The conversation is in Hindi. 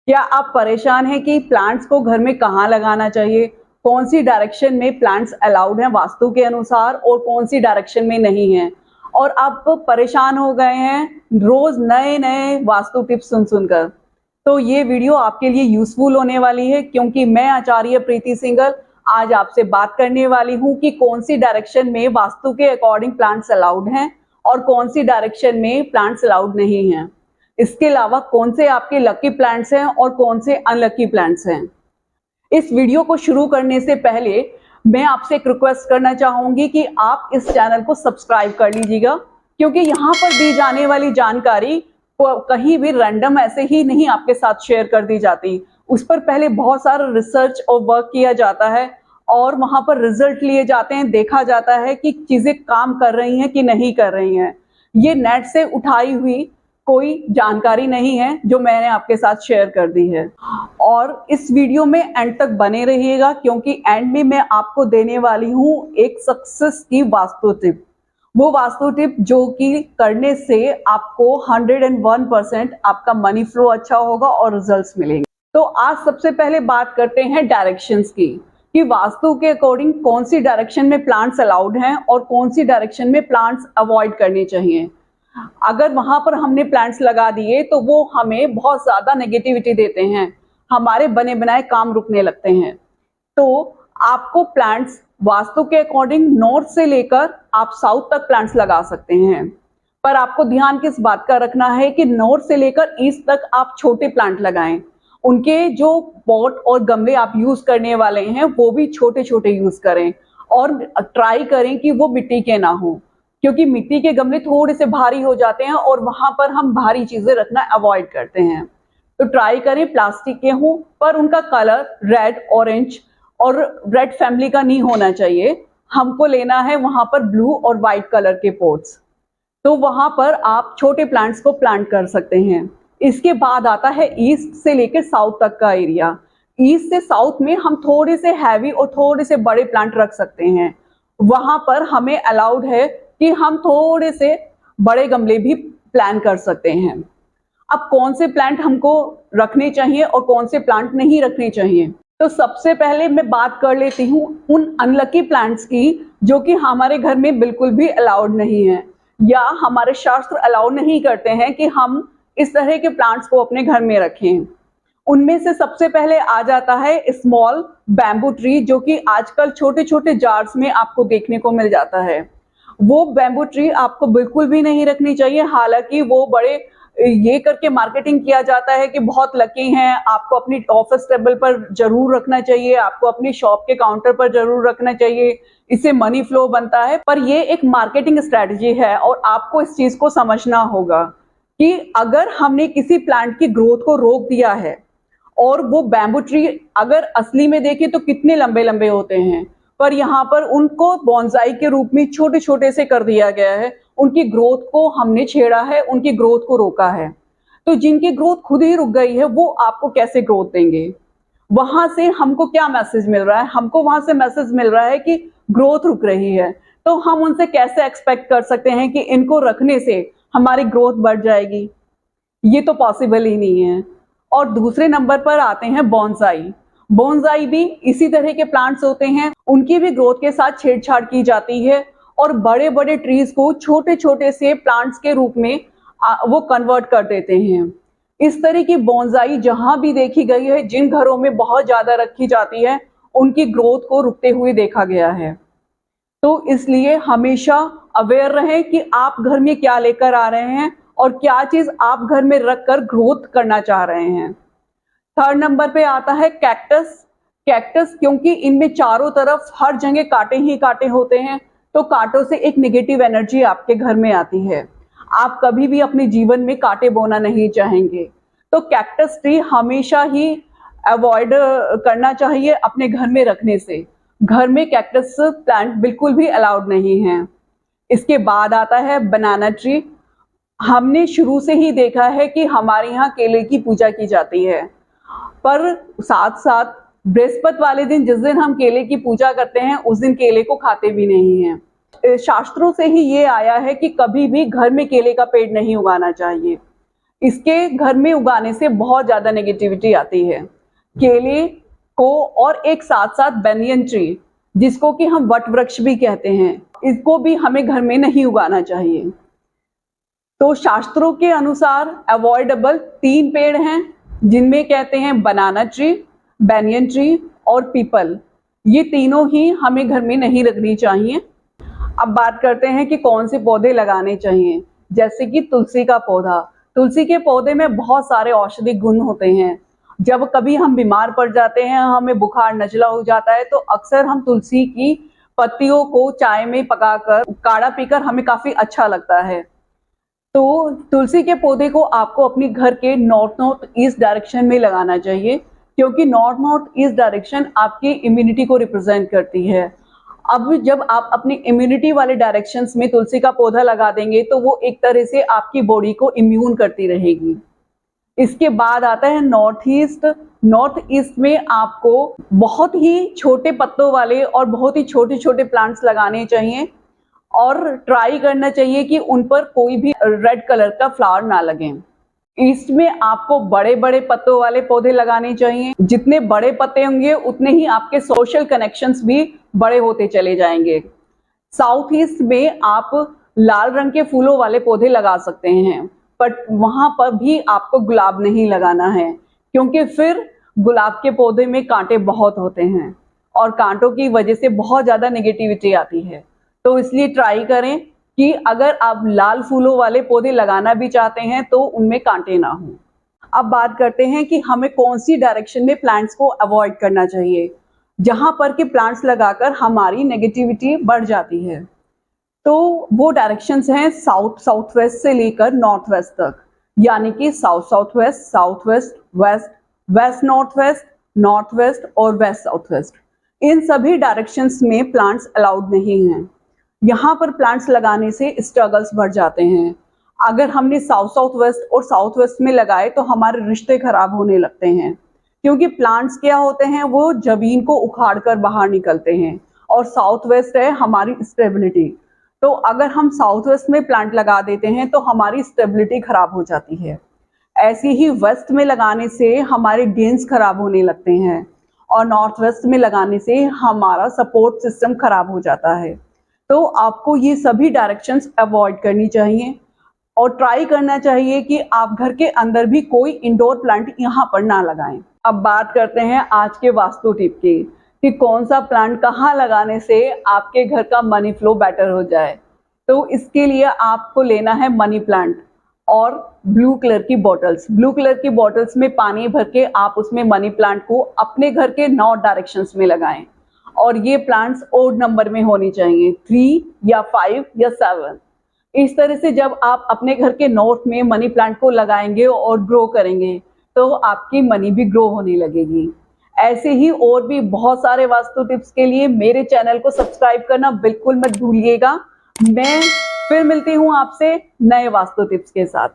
क्या आप परेशान हैं कि प्लांट्स को घर में कहाँ लगाना चाहिए, कौन सी डायरेक्शन में प्लांट्स अलाउड हैं वास्तु के अनुसार और कौन सी डायरेक्शन में नहीं है, और आप परेशान हो गए हैं रोज नए नए वास्तु टिप्स सुन सुनकर, तो ये वीडियो आपके लिए यूजफुल होने वाली है, क्योंकि मैं आचार्य प्रीति सिंघल आज आपसे बात करने वाली हूँ कि कौन सी डायरेक्शन में वास्तु के अकॉर्डिंग प्लांट्स अलाउड हैं और कौन सी डायरेक्शन में प्लांट्स अलाउड नहीं हैं। इसके अलावा कौन से आपके लकी प्लांट्स हैं और कौन से अनलकी प्लांट्स हैं। इस वीडियो को शुरू करने से पहले मैं आपसे एक रिक्वेस्ट करना चाहूंगी कि आप इस चैनल को सब्सक्राइब कर लीजिएगा, क्योंकि यहाँ पर दी जाने वाली जानकारी कहीं भी रैंडम ऐसे ही नहीं आपके साथ शेयर कर दी जाती। उस पर पहले बहुत सारा रिसर्च और वर्क किया जाता है और वहां पर रिजल्ट लिए जाते हैं, देखा जाता है कि चीजें काम कर रही हैं कि नहीं कर रही हैं। ये नेट से उठाई हुई कोई जानकारी नहीं है जो मैंने आपके साथ शेयर कर दी है। और इस वीडियो में एंड तक बने रहिएगा, क्योंकि एंड में मैं आपको देने वाली हूँ एक सक्सेस की वास्तु टिप। वो वास्तु टिप जो कि करने से आपको 101% आपका मनी फ्लो अच्छा होगा और रिजल्ट्स मिलेंगे। तो आज सबसे पहले बात करते हैं डायरेक्शंस की, कि वास्तु के अकॉर्डिंग कौन सी डायरेक्शन में प्लांट्स अलाउड हैं और कौन सी डायरेक्शन में प्लांट्स अवॉइड करने चाहिए। अगर वहां पर हमने प्लांट्स लगा दिए तो वो हमें बहुत ज्यादा नेगेटिविटी देते हैं, हमारे बने बनाए काम रुकने लगते हैं। तो आपको प्लांट्स वास्तु के अकॉर्डिंग नॉर्थ से लेकर आप साउथ तक प्लांट्स लगा सकते हैं, पर आपको ध्यान किस बात का रखना है कि नॉर्थ से लेकर ईस्ट तक आप छोटे प्लांट लगाएं। उनके जो पॉट और गमले आप यूज करने वाले हैं वो भी छोटे छोटे यूज करें, और ट्राई करें कि वो मिट्टी के ना हो, क्योंकि मिट्टी के गमले थोड़े से भारी हो जाते हैं और वहां पर हम भारी चीजें रखना अवॉइड करते हैं। तो ट्राई करें प्लास्टिक के हों, पर उनका कलर रेड, ऑरेंज और रेड फैमिली का नहीं होना चाहिए। हमको लेना है वहां पर ब्लू और व्हाइट कलर के पॉट्स, तो वहां पर आप छोटे प्लांट्स को प्लांट कर सकते हैं। इसके बाद आता है ईस्ट से लेकर साउथ तक का एरिया। ईस्ट से साउथ में हम थोड़े से हैवी और थोड़े से बड़े प्लांट रख सकते हैं। वहां पर हमें अलाउड है कि हम थोड़े से बड़े गमले भी प्लान कर सकते हैं। अब कौन से प्लांट हमको रखने चाहिए और कौन से प्लांट नहीं रखने चाहिए, तो सबसे पहले मैं बात कर लेती हूँ उन अनलकी प्लांट्स की जो कि हमारे घर में बिल्कुल भी अलाउड नहीं है, या हमारे शास्त्र अलाउड नहीं करते हैं कि हम इस तरह के प्लांट्स को अपने घर में रखें। उनमें से सबसे पहले आ जाता है स्मॉल बैम्बू ट्री, जो कि आजकल छोटे छोटे जार्स में आपको देखने को मिल जाता है। वो बैम्बू ट्री आपको बिल्कुल भी नहीं रखनी चाहिए। हालांकि वो बड़े ये करके मार्केटिंग किया जाता है कि बहुत लकी हैं, आपको अपनी ऑफिस टेबल पर जरूर रखना चाहिए, आपको अपनी शॉप के काउंटर पर जरूर रखना चाहिए, इससे मनी फ्लो बनता है। पर ये एक मार्केटिंग स्ट्रेटजी है और आपको इस चीज को समझना होगा कि अगर हमने किसी प्लांट की ग्रोथ को रोक दिया है, और वो बैम्बू ट्री अगर असली में देखें तो कितने लंबे लंबे होते हैं, पर यहाँ पर उनको बॉन्साई के रूप में छोटे छोटे से कर दिया गया है। उनकी ग्रोथ को हमने छेड़ा है, उनकी ग्रोथ को रोका है। तो जिनकी ग्रोथ खुद ही रुक गई है वो आपको कैसे ग्रोथ देंगे। वहां से हमको क्या मैसेज मिल रहा है, हमको वहां से मैसेज मिल रहा है कि ग्रोथ रुक रही है। तो हम उनसे कैसे एक्सपेक्ट कर सकते हैं कि इनको रखने से हमारी ग्रोथ बढ़ जाएगी, ये तो पॉसिबल ही नहीं है। और दूसरे नंबर पर आते हैं बॉन्साई। बॉन्साई भी इसी तरह के प्लांट्स होते हैं, उनकी भी ग्रोथ के साथ छेड़छाड़ की जाती है और बड़े बड़े ट्रीज को छोटे छोटे से प्लांट्स के रूप में वो कन्वर्ट कर देते हैं। इस तरह की बॉन्साई जहां भी देखी गई है, जिन घरों में बहुत ज्यादा रखी जाती है, उनकी ग्रोथ को रुकते हुए देखा गया है। तो इसलिए हमेशा अवेयर रहें कि आप घर में क्या लेकर आ रहे हैं और क्या चीज आप घर में रखकर ग्रोथ करना चाह रहे हैं। थर्ड नंबर पे आता है कैक्टस। कैक्टस क्योंकि इनमें चारों तरफ हर जगह कांटे ही कांटे होते हैं, तो कांटों से एक नेगेटिव एनर्जी आपके घर में आती है। आप कभी भी अपने जीवन में कांटे बोना नहीं चाहेंगे, तो कैक्टस ट्री हमेशा ही अवॉइड करना चाहिए अपने घर में रखने से। घर में कैक्टस प्लांट बिल्कुल भी अलाउड नहीं है। इसके बाद आता है बनाना ट्री। हमने शुरू से ही देखा है कि हमारे यहाँ केले की पूजा की जाती है, पर साथ साथ बृहस्पति वाले दिन जिस दिन हम केले की पूजा करते हैं उस दिन केले को खाते भी नहीं हैं। शास्त्रों से ही ये आया है कि कभी भी घर में केले का पेड़ नहीं उगाना चाहिए। इसके घर में उगाने से बहुत ज्यादा नेगेटिविटी आती है। केले को और एक साथ साथ बैनियन ट्री, जिसको कि हम वट वृक्ष भी कहते हैं, इसको भी हमें घर में नहीं उगाना चाहिए। तो शास्त्रों के अनुसार अवॉइडेबल 3 पेड़ हैं, जिनमें कहते हैं बनाना ट्री, बैनियन ट्री और पीपल। ये तीनों ही हमें घर में नहीं रखनी चाहिए। अब बात करते हैं कि कौन से पौधे लगाने चाहिए। जैसे कि तुलसी का पौधा। तुलसी के पौधे में बहुत सारे औषधि गुण होते हैं। जब कभी हम बीमार पड़ जाते हैं, हमें बुखार नजला हो जाता है, तो अक्सर हम तुलसी की पत्तियों को चाय में पकाकर काढ़ा पीकर हमें काफी अच्छा लगता है। तो तुलसी के पौधे को आपको अपने घर के नॉर्थ ईस्ट डायरेक्शन में लगाना चाहिए, क्योंकि नॉर्थ ईस्ट डायरेक्शन आपकी इम्यूनिटी को रिप्रेजेंट करती है। अब जब आप अपनी इम्यूनिटी वाले डायरेक्शंस में तुलसी का पौधा लगा देंगे, तो वो एक तरह से आपकी बॉडी को इम्यून करती रहेगी। इसके बाद आता है नॉर्थ ईस्ट। नॉर्थ ईस्ट में आपको बहुत ही छोटे पत्तों वाले और बहुत ही छोटे छोटे प्लांट्स लगाने चाहिए, और ट्राई करना चाहिए कि उन पर कोई भी रेड कलर का फ्लावर ना लगे। ईस्ट में आपको बड़े बड़े पत्तों वाले पौधे लगाने चाहिए। जितने बड़े पत्ते होंगे उतने ही आपके सोशल कनेक्शंस भी बड़े होते चले जाएंगे। साउथ ईस्ट में आप लाल रंग के फूलों वाले पौधे लगा सकते हैं, बट वहां पर भी आपको गुलाब नहीं लगाना है, क्योंकि फिर गुलाब के पौधे में कांटे बहुत होते हैं और कांटों की वजह से बहुत ज्यादा नेगेटिविटी आती है। तो इसलिए ट्राई करें कि अगर आप लाल फूलों वाले पौधे लगाना भी चाहते हैं तो उनमें कांटे ना हो। अब बात करते हैं कि हमें कौन सी डायरेक्शन में प्लांट्स को अवॉइड करना चाहिए, जहां पर कि प्लांट्स लगाकर हमारी नेगेटिविटी बढ़ जाती है। तो वो डायरेक्शंस हैं साउथ वेस्ट से लेकर नॉर्थ वेस्ट तक, यानी कि south west, west north west और वेस्ट साउथ वेस्ट। इन सभी डायरेक्शंस में प्लांट्स अलाउड नहीं हैं। यहाँ पर प्लांट्स लगाने से स्ट्रगल्स बढ़ जाते हैं। अगर हमने साउथ वेस्ट और साउथ वेस्ट में लगाए तो हमारे रिश्ते खराब होने लगते हैं, क्योंकि प्लांट्स क्या होते हैं, वो जमीन को उखाड़ कर बाहर निकलते हैं, और साउथ वेस्ट है हमारी स्टेबिलिटी। तो अगर हम साउथ वेस्ट में प्लांट लगा देते हैं तो हमारी स्टेबिलिटी खराब हो जाती है। ऐसे ही वेस्ट में लगाने से हमारे गेन्स खराब होने लगते हैं, और नॉर्थ वेस्ट में लगाने से हमारा सपोर्ट सिस्टम खराब हो जाता है। तो आपको ये सभी डायरेक्शंस अवॉइड करनी चाहिए, और ट्राई करना चाहिए कि आप घर के अंदर भी कोई इंडोर प्लांट यहाँ पर ना लगाएं। अब बात करते हैं आज के वास्तु टिप की, कि कौन सा प्लांट कहाँ लगाने से आपके घर का मनी फ्लो बेटर हो जाए। तो इसके लिए आपको लेना है मनी प्लांट और ब्लू कलर की बॉटल्स। ब्लू कलर की बॉटल्स में पानी भर के आप उसमें मनी प्लांट को अपने घर के नॉर्थ डायरेक्शंस में लगाएं, और ये प्लांट्स ओड नंबर में होनी चाहिए, 3 या 5 या 7। इस तरह से जब आप अपने घर के नॉर्थ में मनी प्लांट को लगाएंगे और ग्रो करेंगे तो आपकी मनी भी ग्रो होने लगेगी। ऐसे ही और भी बहुत सारे वास्तु टिप्स के लिए मेरे चैनल को सब्सक्राइब करना बिल्कुल मत भूलिएगा। मैं फिर मिलती हूँ आपसे नए वास्तु टिप्स के साथ।